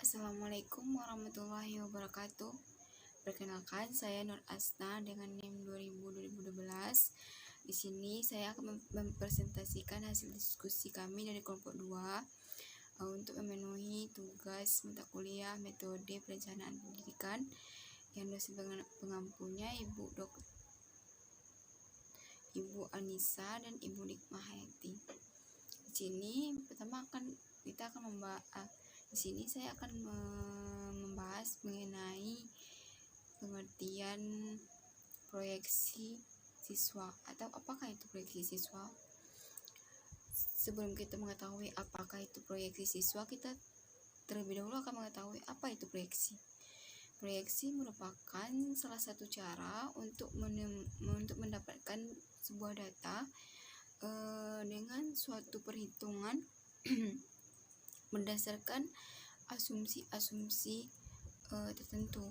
Assalamualaikum warahmatullahi wabarakatuh. Perkenalkan, saya Nur Asna dengan NIM 2012. Di sini saya akan mempresentasikan hasil diskusi kami dari kelompok 2 untuk memenuhi tugas mata kuliah metode perencanaan pendidikan yang dosen pengampunya Ibu Anissa dan Ibu Nikmah Hayati. Di sini pertama kita akan membahas. Di sini saya akan membahas mengenai pengertian proyeksi siswa atau apakah itu proyeksi siswa. Sebelum kita mengetahui apakah itu proyeksi siswa, kita terlebih dahulu akan mengetahui apa itu proyeksi. Proyeksi merupakan salah satu cara untuk mendapatkan sebuah data dengan suatu perhitungan berdasarkan asumsi-asumsi tertentu,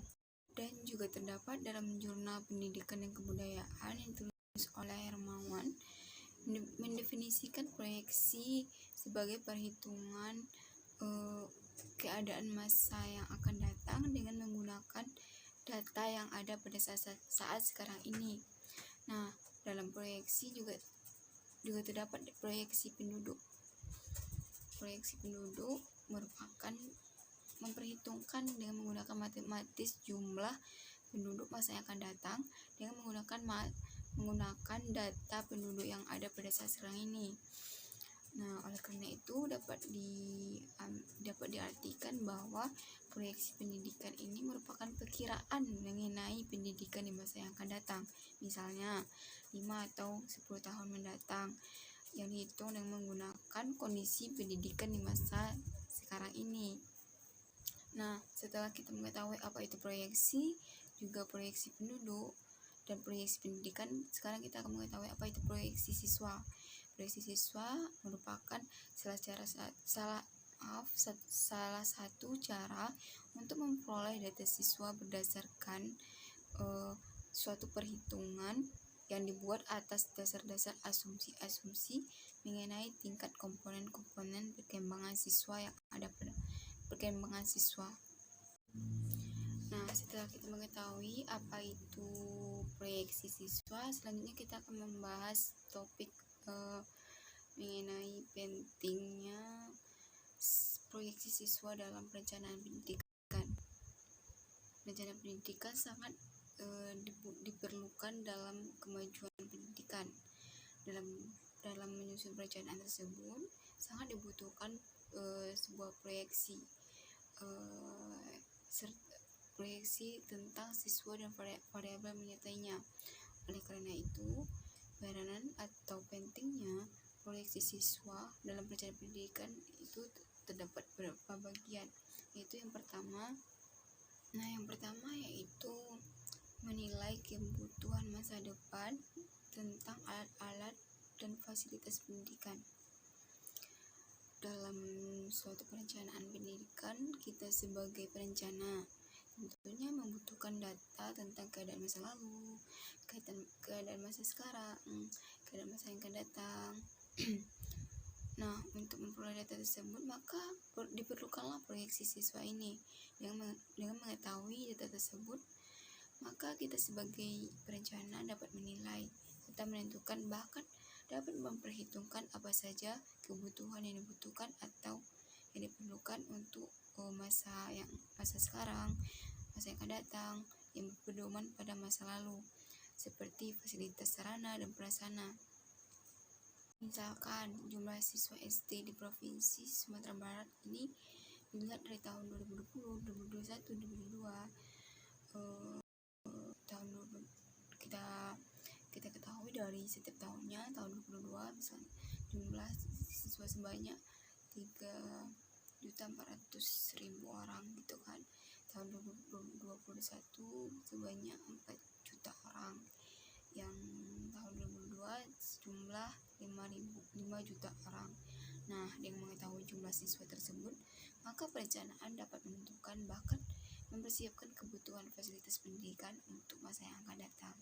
dan juga terdapat dalam Jurnal Pendidikan dan Kebudayaan yang ditulis oleh Hermawan, mendefinisikan proyeksi sebagai perhitungan keadaan masa yang akan datang dengan menggunakan data yang ada pada saat sekarang ini. Nah, dalam proyeksi juga terdapat proyeksi penduduk. Proyeksi penduduk merupakan memperhitungkan dengan menggunakan matematis jumlah penduduk masa yang akan datang dengan menggunakan data penduduk yang ada pada saat sekarang ini. Nah, oleh karena itu dapat diartikan bahwa proyeksi pendidikan ini merupakan perkiraan mengenai pendidikan di masa yang akan datang, misalnya 5 atau 10 tahun mendatang, yang dihitung dengan menggunakan kondisi pendidikan di masa sekarang ini. Nah, setelah kita mengetahui apa itu proyeksi, juga proyeksi penduduk dan proyeksi pendidikan, sekarang kita akan mengetahui apa itu proyeksi siswa. Proyeksi siswa merupakan salah satu cara untuk memperoleh data siswa berdasarkan suatu perhitungan yang dibuat atas dasar-dasar asumsi-asumsi mengenai tingkat komponen-komponen perkembangan siswa yang ada pada perkembangan siswa. Nah, setelah kita mengetahui apa itu proyeksi siswa, selanjutnya kita akan membahas topik mengenai pentingnya proyeksi siswa dalam perencanaan pendidikan. Perencanaan pendidikan sangat diperlukan dalam kemajuan pendidikan. Dalam menyusun perencanaan tersebut sangat dibutuhkan sebuah proyeksi tentang siswa dan variabel menyertainya. Oleh karena itu, peranan atau pentingnya proyeksi siswa dalam perencanaan pendidikan itu terdapat beberapa bagian, yaitu yang pertama yaitu menilai kebutuhan masa depan tentang alat-alat dan fasilitas pendidikan. Dalam suatu perencanaan pendidikan, kita sebagai perencana tentunya membutuhkan data tentang keadaan masa lalu, keadaan masa sekarang, keadaan masa yang akan datang. Nah, untuk memperoleh data tersebut, maka diperlukanlah proyeksi siswa ini. Dengan mengetahui data tersebut, maka kita sebagai perencana dapat menilai serta menentukan, bahkan dapat memperhitungkan apa saja kebutuhan yang dibutuhkan atau yang diperlukan untuk masa sekarang, masa yang akan datang, yang berpedoman pada masa lalu, seperti fasilitas sarana dan prasarana. Misalkan jumlah siswa SD di Provinsi Sumatera Barat ini dilihat dari tahun 2020, 2021, 2022, kita ketahui dari setiap tahunnya. Tahun 2022 misalnya jumlah siswa sebanyak 3.400.000 orang gitu kan. Tahun 2021 sebanyak 4 juta orang. Yang tahun 2022 jumlah 5 juta orang. Nah, dengan mengetahui jumlah siswa tersebut, maka perencanaan dapat menentukan bahkan mempersiapkan kebutuhan fasilitas pendidikan untuk masa yang akan datang.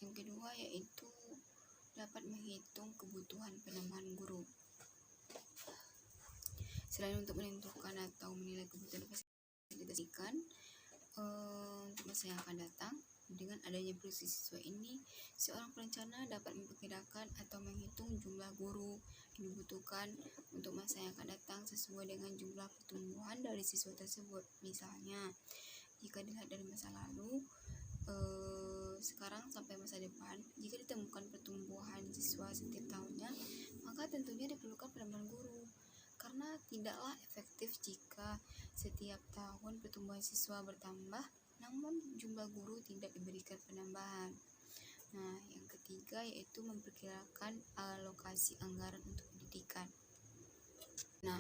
Yang kedua yaitu dapat menghitung kebutuhan penambahan guru. Selain untuk menentukan atau menilai kebutuhan fasilitas ikan untuk masa yang akan datang, dengan adanya proyeksi siswa ini, seorang perencana dapat memperkirakan atau menghitung jumlah guru yang dibutuhkan untuk masa yang akan datang sesuai dengan jumlah pertumbuhan dari siswa tersebut. Misalnya, jika dilihat dari masa lalu, sekarang sampai masa depan, jika ditemukan pertumbuhan siswa setiap tahunnya, maka tentunya diperlukan penambahan guru. Karena tidaklah efektif jika setiap tahun pertumbuhan siswa bertambah, namun jumlah guru tidak diberikan penambahan. Nah, yang ketiga yaitu memperkirakan alokasi anggaran untuk pendidikan. Nah,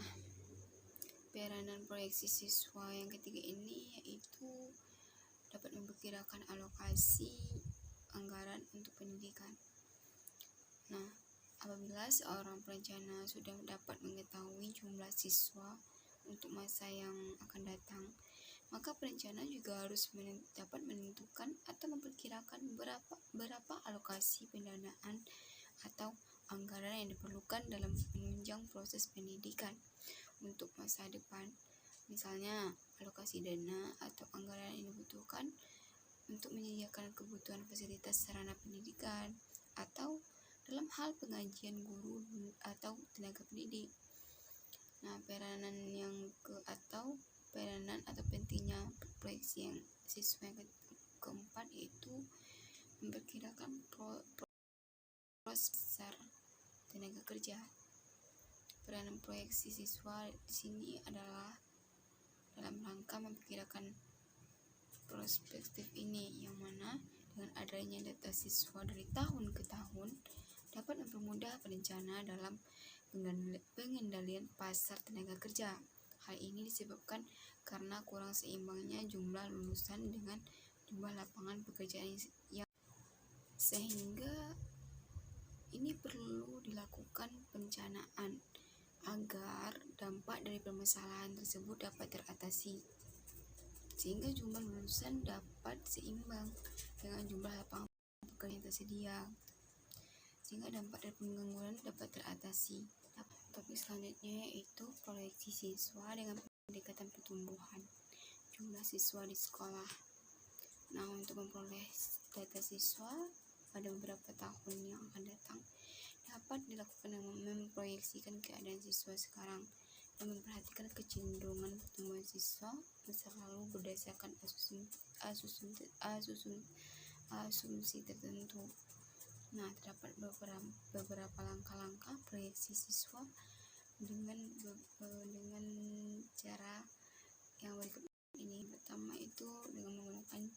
peranan proyeksi siswa yang ketiga ini yaitu dapat memperkirakan alokasi anggaran untuk pendidikan. Nah, apabila seorang perencana sudah dapat mengetahui jumlah siswa untuk masa yang akan datang, maka perencana juga harus dapat menentukan atau memperkirakan berapa alokasi pendanaan atau anggaran yang diperlukan dalam menunjang proses pendidikan untuk masa depan. Misalnya, alokasi dana atau anggaran yang dibutuhkan untuk menyediakan kebutuhan fasilitas sarana pendidikan atau dalam hal pengajian guru atau tenaga pendidik. Nah, peranan atau pentingnya proyeksi yang siswa yang keempat yaitu memperkirakan proses besar tenaga kerja. Peranan proyeksi siswa di sini adalah dalam rangka memperkirakan perspektif ini, yang mana dengan adanya data siswa dari tahun ke tahun dapat mempermudah perencana dalam pengendalian pasar tenaga kerja. Hal ini disebabkan karena kurang seimbangnya jumlah lulusan dengan jumlah lapangan pekerjaan yang sehingga ini perlu dilakukan perencanaan agar dampak dari permasalahan tersebut dapat teratasi, sehingga jumlah lulusan dapat seimbang dengan jumlah lapangan pekerjaan yang tersedia, sehingga dampak dari pengangguran dapat teratasi. Topik selanjutnya yaitu proyeksi siswa dengan pendekatan pertumbuhan jumlah siswa di sekolah. Nah, untuk memperoleh data siswa pada beberapa tahun yang akan datang, dapat dilakukan dengan memproyeksikan keadaan siswa sekarang dan memperhatikan kecenderungan pertumbuhan siswa masa lalu berdasarkan asumsi tertentu. Nah, terdapat beberapa langkah-langkah proyeksi siswa dengan cara yang berikut ini. Pertama itu dengan menggunakan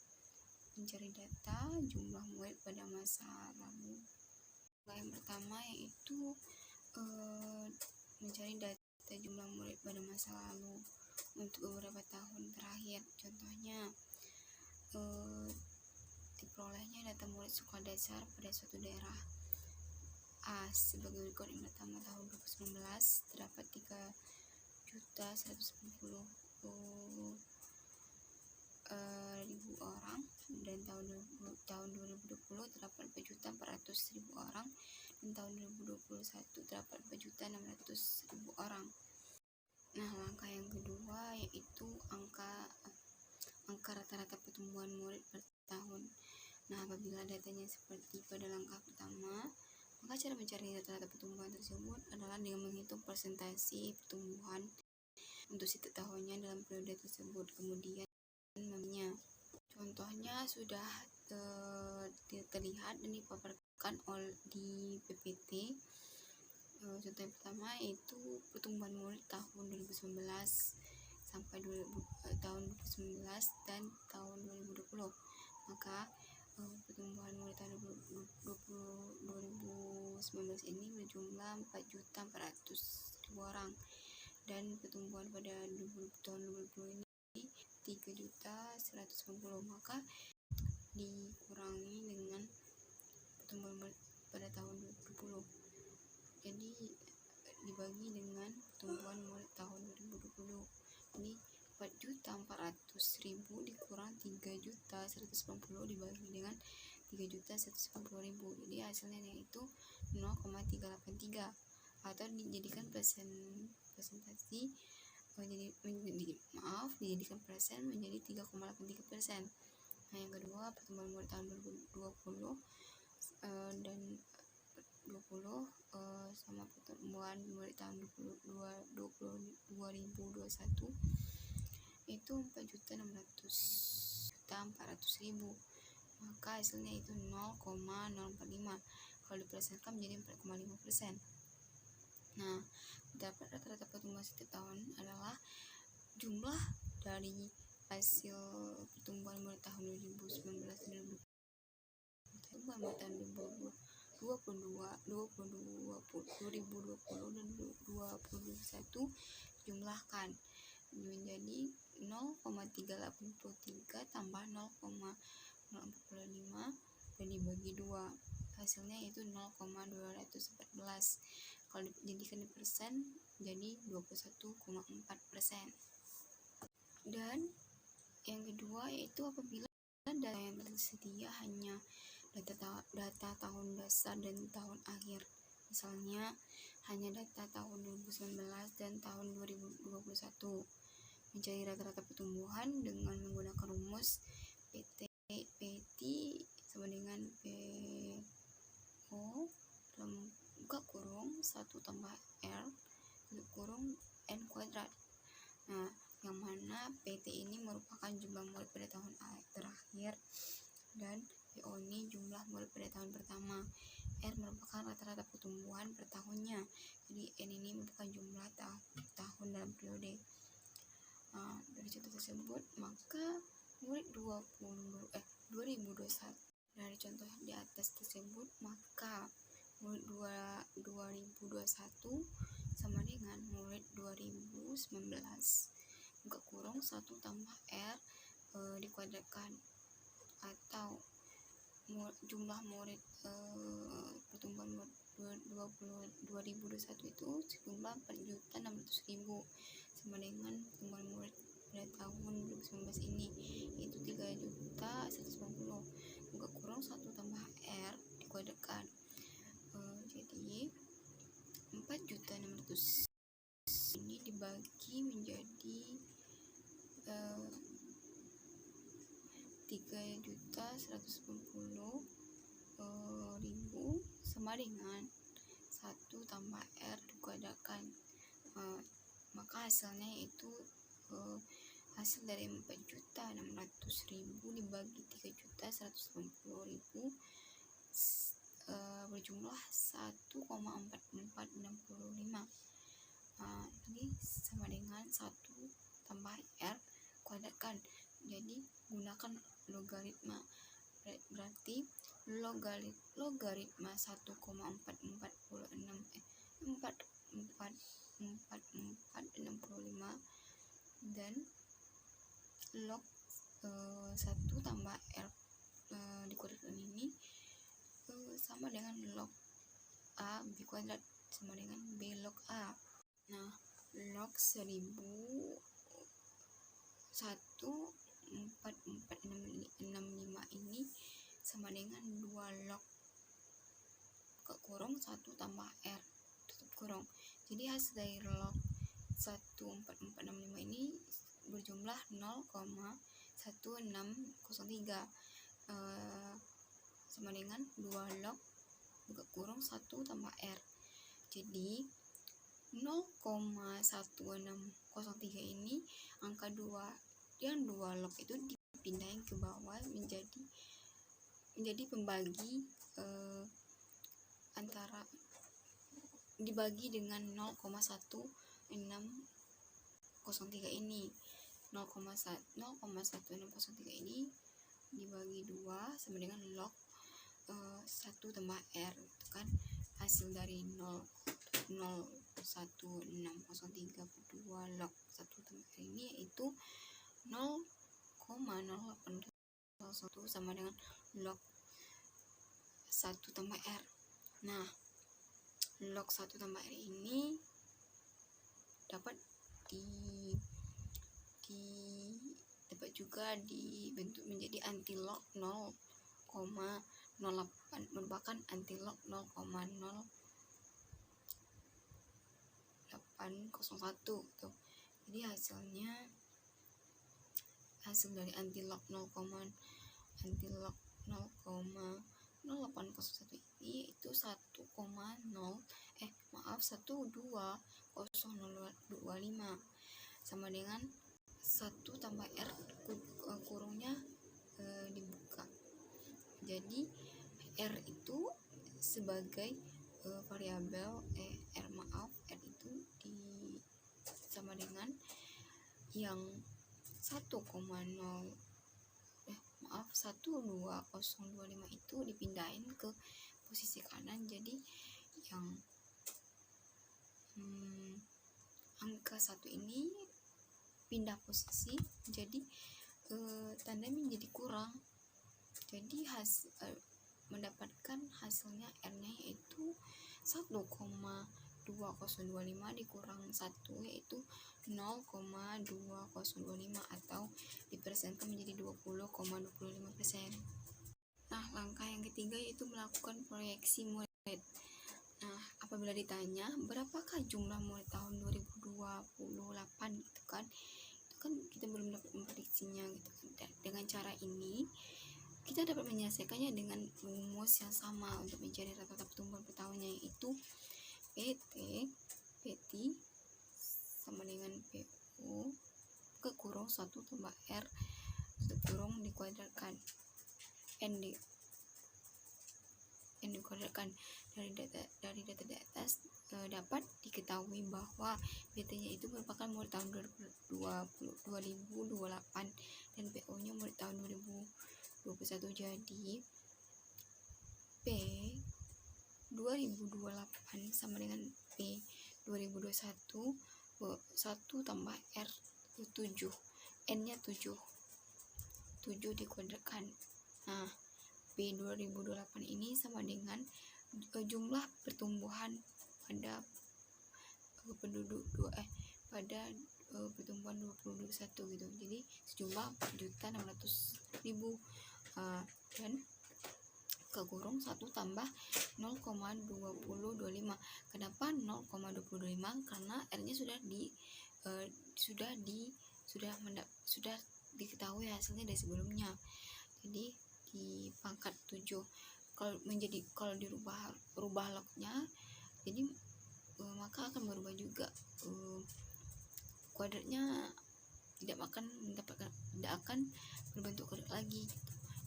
mencari data jumlah murid pada masa lalu. Yang pertama yaitu mencari data jumlah murid pada masa lalu untuk beberapa tahun terakhir. Contohnya, diperolehnya data murid sekolah dasar pada suatu daerah A sebagai berikut. Yang pertama, tahun 2019 terdapat 3.190.000 orang, dan tahun 2020 terdapat 4.400.000 orang, dan tahun 2021 terdapat 4.600.000 orang. Nah, langkah yang kedua yaitu angka rata-rata pertumbuhan murid per tahun. Nah, apabila datanya seperti pada langkah pertama, maka cara mencari rata-rata pertumbuhan tersebut adalah dengan menghitung persentase pertumbuhan untuk setiap tahunnya dalam periode tersebut. Kemudian contohnya sudah terlihat dan dipaparkan di PPT. Contoh yang pertama yaitu pertumbuhan murid tahun 2019 sampai tahun 2019 dan tahun 2020. Maka pertumbuhan murid tahun 2019 ini berjumlah 4.400.000 orang, dan pertumbuhan pada tahun 2020 ini 3.190.000. Maka dikurangi dengan pertumbuhan murid pada tahun 2020, jadi dibagi dengan pertumbuhan murid tahun 2020. Ini 4.400.000 dikurang 3.190.000 dibagi dengan 3.190.000. Jadi hasilnya yaitu 0,383, atau dijadikan presentasi dijadikan persen menjadi 3,83%. Nah, yang kedua, pertumbuhan murid tahun 2020 dan 20 sama pertumbuhan murid tahun 2021 itu 4.600.400.000, maka hasilnya itu 0,045. Kalau dipersenkan menjadi 4,5%. Nah, dapat rata-rata pertumbuhan setiap tahun adalah jumlah dari hasil pertumbuhan murid tahun 2019 dan pertumbuhan murid tahun 2020 dan 2021 jumlahkan menjadi 0,383 tambah 0,045 dan dibagi 2, hasilnya itu 0,214. Kalau dijadikan di persen jadi 21,4%. Dan yang kedua yaitu apabila data yang tersedia hanya data tahun dasar dan tahun akhir, misalnya hanya data tahun 2019 dan tahun 2021, mencari rata-rata pertumbuhan dengan menggunakan rumus PT sama dengan PO dalam buka kurung 1 tambah R tutup kurung N kuadrat. Nah, yang mana PT ini merupakan jumlah murid pada tahun terakhir dan PO ini jumlah murid pada tahun pertama. R merupakan rata-rata pertumbuhan per tahunnya, jadi N ini merupakan jumlah tahun dalam periode. Dari contoh tersebut, maka murid 2021 dari contoh di atas tersebut, maka murid 2021 sama dengan murid 2019 buka kurung 1 tambah R dikuadratkan, atau jumlah murid pertumbuhan murid 2021 itu sejumlah 4.600.000 sama dengan pertumbuhan murid pada tahun 2019 ini yaitu 3.190 buka kurung 1 tambah R dikuadratkan, jadi 4.600 ini dibagi menjadi 3.190.000 sama dengan 1 tambah R dikuadratkan, maka hasilnya itu hasil dari 4.600.000 dibagi 3.190.000 berjumlah 1,4465. Ini sama dengan 1 tambah R kuadratkan, jadi gunakan logaritma, berarti logaritma 1,4465 dan log 1 tambah R dikuadratkan ini sama dengan log A B kuadrat sama dengan B log A. Nah, log 1,4465 ini sama dengan 2 log buka kurung 1 tambah R tutup kurung. Jadi hasil dari log 1,4465 ini berjumlah 0,1603 sama dengan 2 log buka kurung 1 tambah R. Jadi 0,1603 ini angka 2 yang 2 log itu dipindahin ke bawah menjadi pembagi antara dibagi dengan 0,1603 ini. 0,1603 ini dibagi 2 sama dengan log 1 tambah R, itu kan hasil dari 0,1603 per 2 log 1 tambah R ini yaitu 0,0801 sama dengan log 1 tambah R. Nah, log 1 tambah R ini dapat dapat juga dibentuk menjadi antilog 0,08 merupakan antilog 0,0801 tuh. Jadi hasil dari anti-lock 0,0801 ini itu 1,20025 sama dengan 1 tambah R kurungnya dibuka. Jadi R itu sebagai variabel R itu sama dengan yang 12025 itu dipindahin ke posisi kanan. Jadi yang angka 1 ini pindah posisi, jadi tandanya menjadi kurang. Jadi mendapatkan hasilnya R-nya yaitu 1,2025 dikurang 1 yaitu 0,2025 atau dipersenkan menjadi 20,25%. Nah, langkah yang ketiga yaitu melakukan proyeksi murid. Nah, apabila ditanya berapakah jumlah murid tahun 2028 itu kan kita belum dapat memprediksinya gitu kan. Dengan cara ini kita dapat menyelesaikannya dengan rumus yang sama untuk mencari rata-rata pertumbuhan per tahunnya, yaitu PT sama dengan PO ke kurung 1 tambah R tutup kurung dikuadratkan N dikuadratkan. Dari data di atas dapat diketahui bahwa PT-nya itu merupakan murid tahun 2028 dan PO-nya murid tahun 2021. Jadi P 2028 sama dengan P 2021 1 tambah R 7, N-nya 7 dikuadratkan. Nah, P 2028 ini sama dengan jumlah pertumbuhan pada penduduk pertumbuhan 2021 gitu. Jadi sejumlah 4.600.000 dan ke kurung 1 tambah 0,2025. Kenapa 0,2025? Karena R-nya sudah diketahui hasilnya dari sebelumnya. Jadi di pangkat 7 kalau dirubah lognya, jadi maka akan berubah juga kuadratnya, tidak akan berbentuk kuadrat lagi gitu.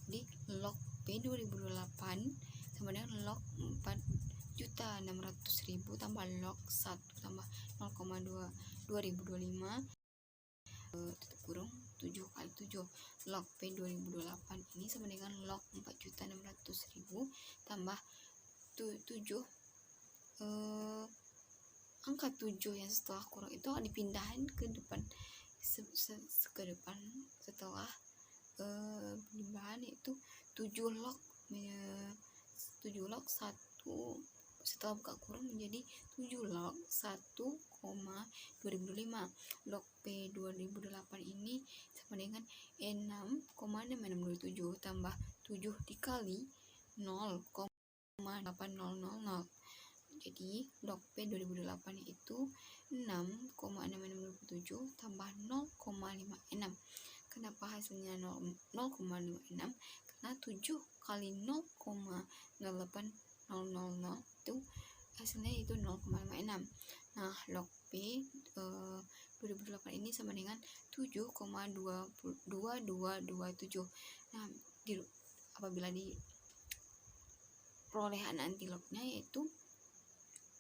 Jadi log P 2028 sama dengan log 4.600.000 tambah log 1 tambah 0,2025 tutup kurung 7 kali 7. Log P 2028 ini sama dengan log 4.600.000 tambah 7 angka 7 yang setelah kurang itu akan dipindahin ke depan setelah penambahan, yaitu 7 log 1 setelah buka kurung menjadi 7 log 1,2025. Log P 2028 ini sama dengan 6,6627 tambah 7 dikali 0,8000. Jadi log P 2008 itu 6,6627 tambah 0,56. Kenapa hasilnya 0,56? Karena 7 kali 0,8000 itu hasilnya itu 0,56. Nah, log P 2008 ini sama dengan 7,2227. Nah, apabila di perolehan anti lognya yaitu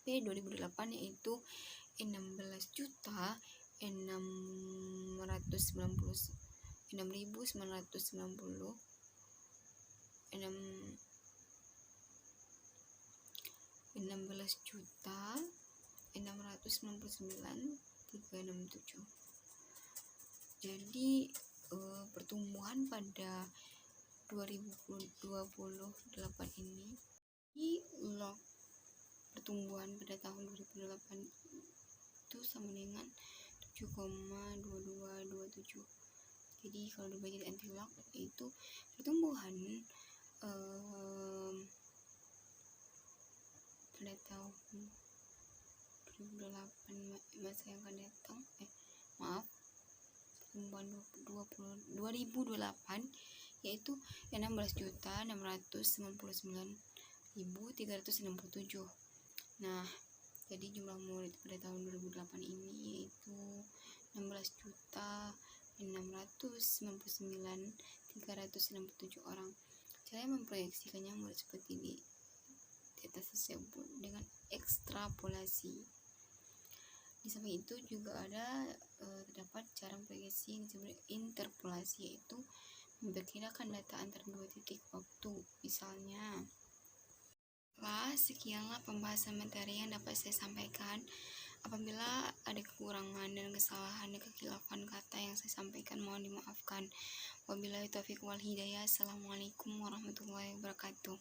P 2008 yaitu 16.699.367. Jadi pertumbuhan pada 2028 ini di log pertumbuhan pada tahun 2008 itu sama dengan 7,2227. Jadi kalau dibagi dari anti log itu pertumbuhan pada tahun 2008 masa yang akan datang 2028, yaitu 16.699.367. Nah, jadi jumlah murid pada tahun 2008 ini yaitu 16.699.367 orang. Cara memproyeksikannya murid seperti di atas tersebut dengan ekstrapolasi. Di samping itu juga terdapat cara memproyeksi yang disebut interpolasi, yaitu memperkirakan data antar dua titik waktu. Misalnya, sekianlah pembahasan materi yang dapat saya sampaikan. Apabila ada kekurangan dan kesalahan dan kekhilafan kata yang saya sampaikan, mohon dimaafkan. Wabillahi taufiq wal hidayah. Assalamualaikum warahmatullahi wabarakatuh.